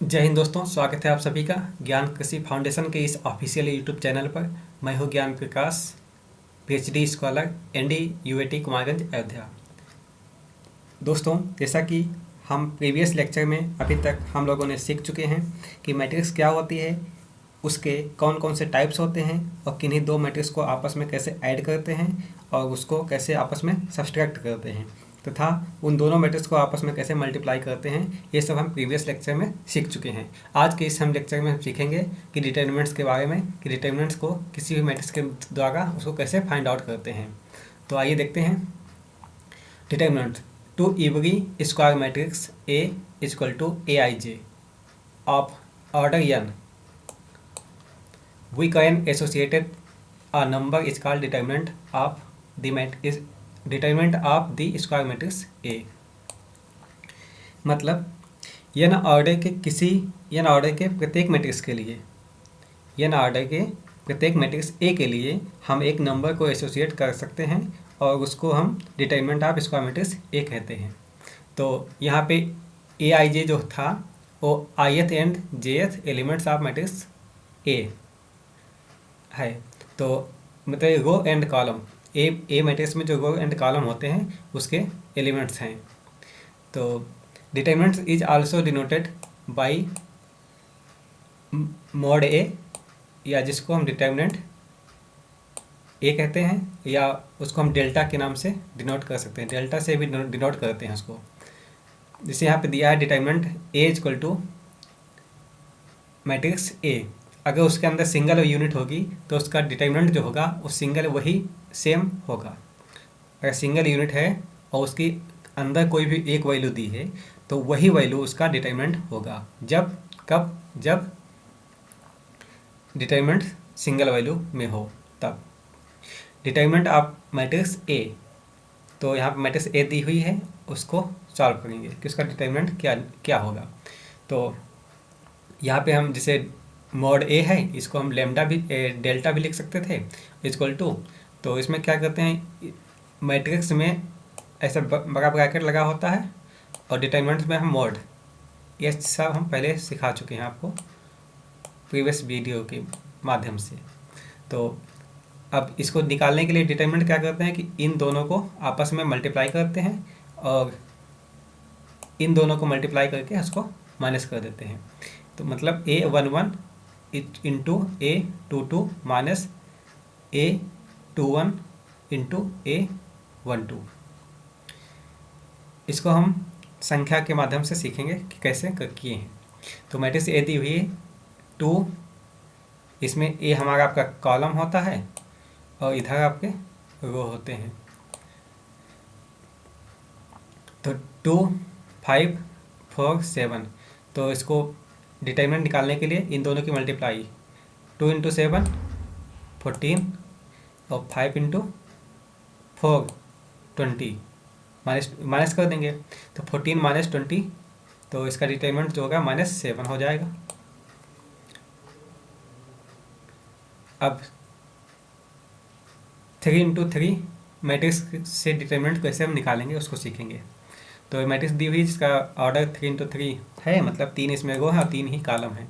जय हिंद दोस्तों, स्वागत है आप सभी का ज्ञान कृषि फाउंडेशन के इस ऑफिशियल यूट्यूब चैनल पर। मैं हूं Gyan Prakash, PhD scholar, ND UAT Kumarganj Ayodhya. दोस्तों, जैसा कि हम प्रीवियस लेक्चर में अभी तक हम लोगों ने सीख चुके हैं कि मैट्रिक्स क्या होती है, उसके कौन कौन से टाइप्स होते हैं और किन्हीं दो मैट्रिक्स को आपस में कैसे ऐड करते हैं और उसको कैसे आपस में सब्सट्रैक्ट करते हैं तथा उन दोनों मैट्रिक्स को आपस में कैसे मल्टीप्लाई करते हैं। ये सब हम प्रीवियस लेक्चर में सीख चुके हैं। आज के इस हम लेक्चर में हम सीखेंगे कि डिटर्मिनेंट्स के बारे में, कि डिटर्मिनेंट्स को किसी भी मैट्रिक्स के द्वारा उसको कैसे फाइंड आउट करते हैं। तो आइए देखते हैं। Determinant to every square matrix A equal to Aij of order n, we can associated a number is called determinant of the square matrix A। मतलब n ऑर्डर के प्रत्येक मैट्रिक्स के लिए, n ऑर्डर के प्रत्येक मैट्रिक्स A के लिए हम एक नंबर को एसोसिएट कर सकते हैं और उसको हम determinant of square matrix A कहते हैं। तो यहाँ पे Aij जो था वो ith and jth elements of matrix A है। तो मतलब row and column, a matrix में जो रो एंड कॉलम होते हैं उसके एलिमेंट्स हैं। तो determinants is also denoted by mod A, या जिसको हम डिटरमिनेंट ए कहते हैं, या उसको हम डेल्टा के नाम से डिनोट कर सकते हैं। डेल्टा से भी डिनोट करते हैं उसको। जैसे यहाँ पे दिया है determinant A equal to matrix A. अगर उसके अंदर सिंगल यूनिट होगी तो उसका डिटरमिनेंट जो होगा वो सिंगल वही सेम होगा। अगर सिंगल यूनिट है और उसके अंदर कोई भी एक वैल्यू दी है तो वही वैल्यू उसका डिटरमिनेंट होगा। जब डिटरमिनेंट सिंगल वैल्यू में हो तब। डिटरमिनेंट ऑफ मैट्रिक्स ए, तो यहाँ पर मैट्रिक्स ए दी हुई है, उसको सॉल्व करेंगे कि उसका डिटरमिनेंट क्या होगा। तो यहाँ पे हम जैसे मॉड ए है, इसको हम डेल्टा भी लिख सकते थे इक्वल टू। तो इसमें क्या करते हैं, मैट्रिक्स में ऐसा बड़ा ब्रैकेट लगा होता है और डिटरमिनेंट में हम मॉड, ये सब हम पहले सिखा चुके हैं आपको प्रीवियस वीडियो के माध्यम से। तो अब इसको निकालने के लिए डिटरमिनेंट क्या करते हैं कि इन दोनों को आपस में मल्टीप्लाई करते हैं और इन दोनों को मल्टीप्लाई करके उसको माइनस कर देते हैं। तो मतलब A11 into A22 minus A21 into A12। इसको हम संख्या के माध्यम से सीखेंगे कि कैसे किए हैं। तो मैट्रिक्स ए दी हुई है 2, इसमें ए हमारा आपका कॉलम होता है और इधर आपके रो होते हैं। तो 2, 5, 4, 7। तो इसको डिटरमिनेंट निकालने के लिए इन दोनों की मल्टीप्लाई 2 इंटू 7 14 और 5 इंटू 4 20, माइनस कर देंगे तो 14 माइनस 20, तो इसका डिटरमिनेंट जो होगा -7 हो जाएगा। अब 3 इंटू 3 मैट्रिक्स से डिटरमिनेंट कैसे हम निकालेंगे उसको सीखेंगे। तो मैट्रिक्स दी हुई जिसका ऑर्डर 3 इंटू 3 है, मतलब 3 इसमें रो है और 3 ही कॉलम है।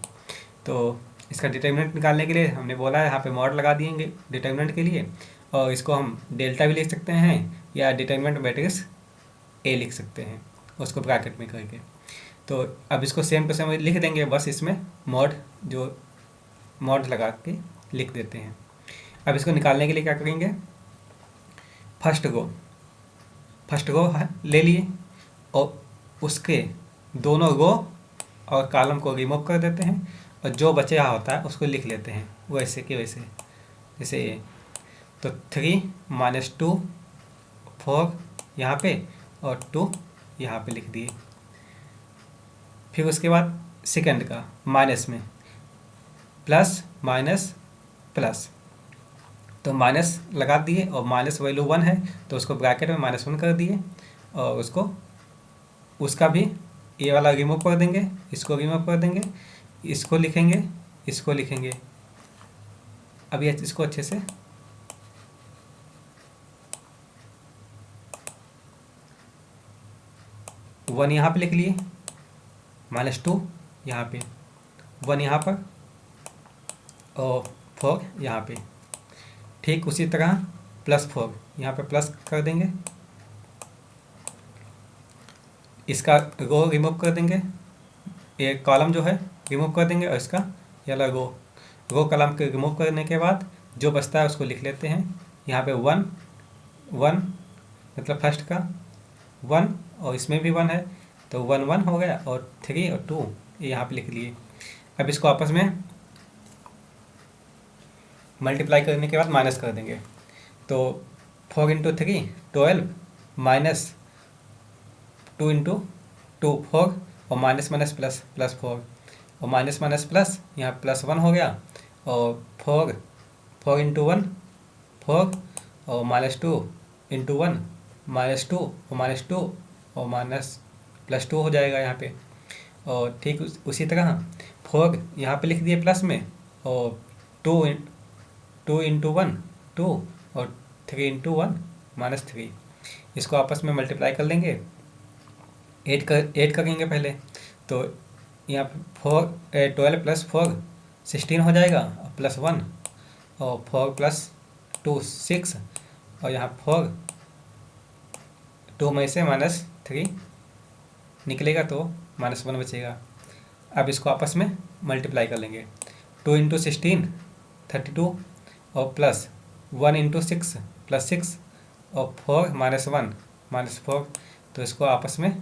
तो इसका डिटरमिनेंट निकालने के लिए हमने बोला है यहाँ पे मॉड लगा दिएंगे डिटरमिनेंट के लिए, और इसको हम डेल्टा भी लिख सकते हैं या डिटरमिनेंट मैट्रिक्स ए लिख सकते हैं उसको ब्रैकेट में करके। तो अब इसको सेम टू सेम लिख देंगे, बस इसमें मॉड लगा के लिख देते हैं। अब इसको निकालने के लिए क्या करेंगे, फर्स्ट रो ले लिए और उसके दोनों रो और कॉलम को रिमूव कर देते हैं और जो बचा होता है उसको लिख लेते हैं वैसे कि वैसे, जैसे ये। तो 3 माइनस 2 4 यहाँ पे और 2 यहाँ पे लिख दिए। फिर उसके बाद सेकंड का माइनस में प्लस माइनस प्लस, तो माइनस लगा दिए और माइनस वैल्यू 1 है तो उसको ब्रैकेट में -1 कर दिए और उसका भी ये वाला रिमूव कर देंगे, इसको रिमूव कर देंगे, इसको लिखेंगे। अब ये इसको अच्छे से वन यहाँ पे लिख लिए, -2 यहाँ पे, 1 यहाँ पर और 4 यहाँ पे। ठीक उसी तरह +4 यहाँ पे प्लस कर देंगे, इसका रो रिमूव कर देंगे, ये कॉलम जो है रिमूव कर देंगे और इसका ये वाला रो कॉलम के रिमूव करने के बाद जो बचता है उसको लिख लेते हैं। यहाँ पे 1 1 मतलब फर्स्ट का 1 और इसमें भी 1 है तो 1 1 हो गया, और 3 और 2 ये यहाँ पे लिख लिए। अब इसको आपस में मल्टीप्लाई करने के बाद माइनस कर देंगे। तो 4 इंटू 3 12 माइनस 2 इंटू 2 4 और माइनस माइनस प्लस +4 और माइनस माइनस प्लस यहाँ +1 हो गया, और 4 इंटू 1 4 और -2 इंटू 1 -2 और -2 और माइनस +2 हो जाएगा यहाँ पे। और ठीक उसी तरह 4 यहाँ पे लिख दिए प्लस में, और 2 इंटू 1 2 और 3 इंटू 1 -3। इसको आपस में मल्टीप्लाई कर लेंगे, ऐड करेंगे पहले। तो यहाँ पे 12 + 4 16 हो जाएगा, +1 और 4 + 2 6 और यहाँ 4 2 में से -3 निकलेगा तो -1 बचेगा। अब इसको आपस में मल्टीप्लाई कर लेंगे। 2 इंटू 16 32 और प्लस 1 इंटू 6 +6 और 4 -1 -4। तो इसको आपस में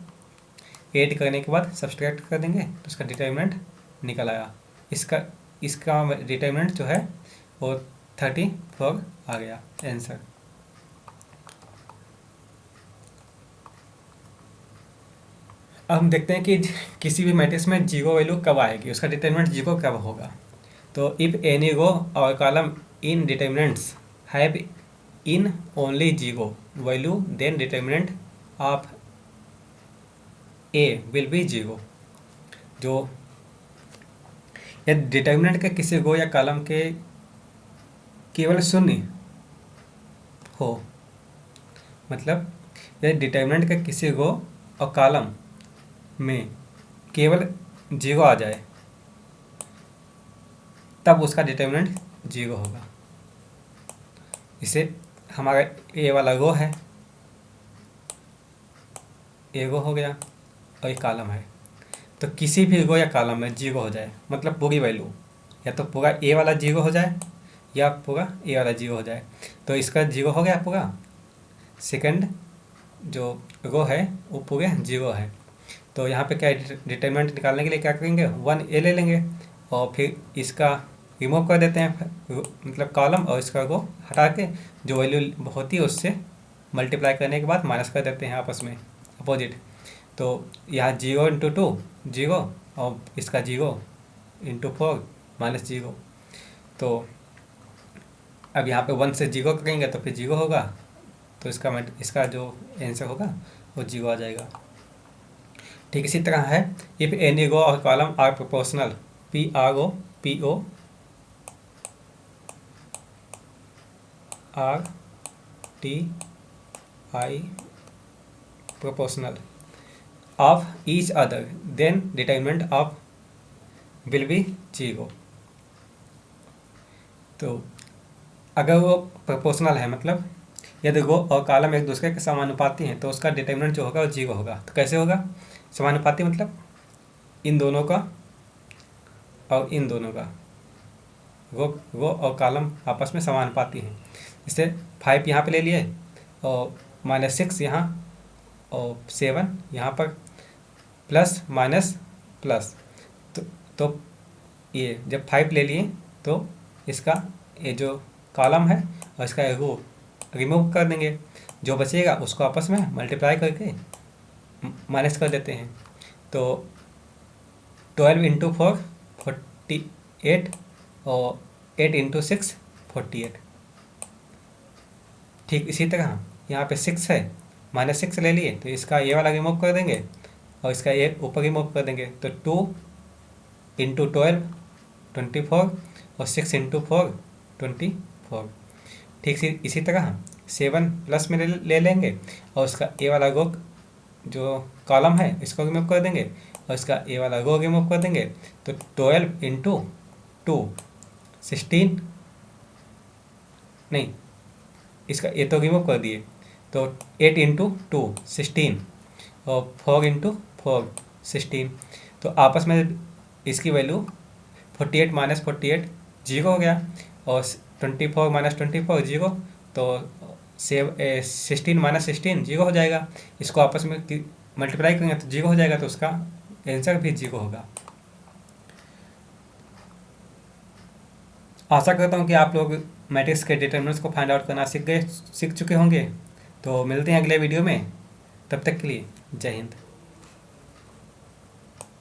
ऐड करने के बाद सब्सट्रैक्ट कर देंगे तो इसका डिटरमिनेंट निकल आया। इसका डिटरमिनेंट जो है वो 34 आ गया आंसर। अब हम देखते हैं कि किसी भी मैट्रिक्स में जीरो वैल्यू कब आएगी, उसका डिटरमिनेंट जीरो कब होगा। तो इफ़ एनी रो और column in determinants have in only zero value then determinant of A will be zero. जो यदि डिटरमिनेंट के किसी रो या कॉलम के केवल शून्य हो, मतलब यदि डिटरमिनेंट के किसी रो और कॉलम में केवल जीरो आ जाए तब उसका डिटरमिनेंट जीरो होगा। इसे हमारा ए वाला रो है, ए रो हो गया और एक कॉलम है, तो किसी भी रो या कॉलम में जीरो हो जाए मतलब पूरी वैल्यू, या तो पूरा ए वाला जीरो हो जाए या पूरा ए वाला जीरो हो जाए, तो इसका जीरो हो गया पूरा। सेकंड जो रो है वो पूरे जीरो है, तो यहाँ पे क्या डिटरमिनेंट निकालने के लिए क्या करेंगे, 1 ए ले लेंगे और फिर इसका रिमूव कर देते हैं, मतलब कॉलम, और इसका रो हटा के जो वैल्यू होती है उससे मल्टीप्लाई करने के बाद माइनस कर देते हैं आपस में अपोजिट। तो यहाँ 0 इंटू 2 0 और इसका 0 इंटू 4 -0। तो अब यहाँ पे 1 से 0 करेंगे तो फिर 0 होगा, तो इसका जो आंसर होगा वो 0 आ जाएगा। ठीक इसी तरह है, इफ़ एनी रो और column are proportional PRO PO RTI proportional of each other then determinant of will be 0। तो अगर वो प्रोपोर्शनल है, मतलब यदि रो और कॉलम एक दूसरे के समानुपाती हैं तो उसका डिटरमिनेंट जो होगा वो 0 होगा। तो कैसे होगा समानुपाती, मतलब इन दोनों का और इन दोनों का, रो और कॉलम आपस में समानुपाती हैं। जैसे 5 यहाँ पे ले लिए और -6 यहाँ और 7 यहाँ पर, प्लस माइनस प्लस, तो ये जब 5 ले लिए तो इसका ये जो कॉलम है और इसका रो रिमूव कर देंगे, जो बचेगा उसको आपस में मल्टीप्लाई करके माइनस कर देते हैं। तो 12 इंटू 4 48 और 8 इंटू 6 48। ठीक इसी तरह यहाँ पे 6 है, -6 ले लिए तो इसका ये वाला रिमूव कर देंगे और इसका ये ऊपर रिमूव कर देंगे, तो 2 इंटू 12 24 और 6 इंटू 4 24। ठीक इसी तरह 7 प्लस में ले लेंगे और उसका ए वाला रो जो कॉलम है इसको रिमूव कर देंगे और इसका ए वाला रो रिमूव कर देंगे तो 12 इंटू 2 16, नहीं इसका ए तो रिमूव कर दिए, तो 8 इंटू 2 16 और 4 इंटू 4 16। तो आपस में इसकी वैल्यू 48 माइनस 48 जीरो हो गया, और 24 माइनस 24 जीरो, तो 16 माइनस 16 जीरो हो जाएगा। इसको आपस में मल्टीप्लाई करेंगे तो जीरो हो जाएगा, तो उसका आंसर भी जीरो होगा। आशा करता हूँ कि आप लोग मैट्रिक्स के डिटरमिनेंट्स को फाइंड आउट करना सीख चुके होंगे। तो मिलते हैं अगले वीडियो में, तब तक के लिए जय हिंद।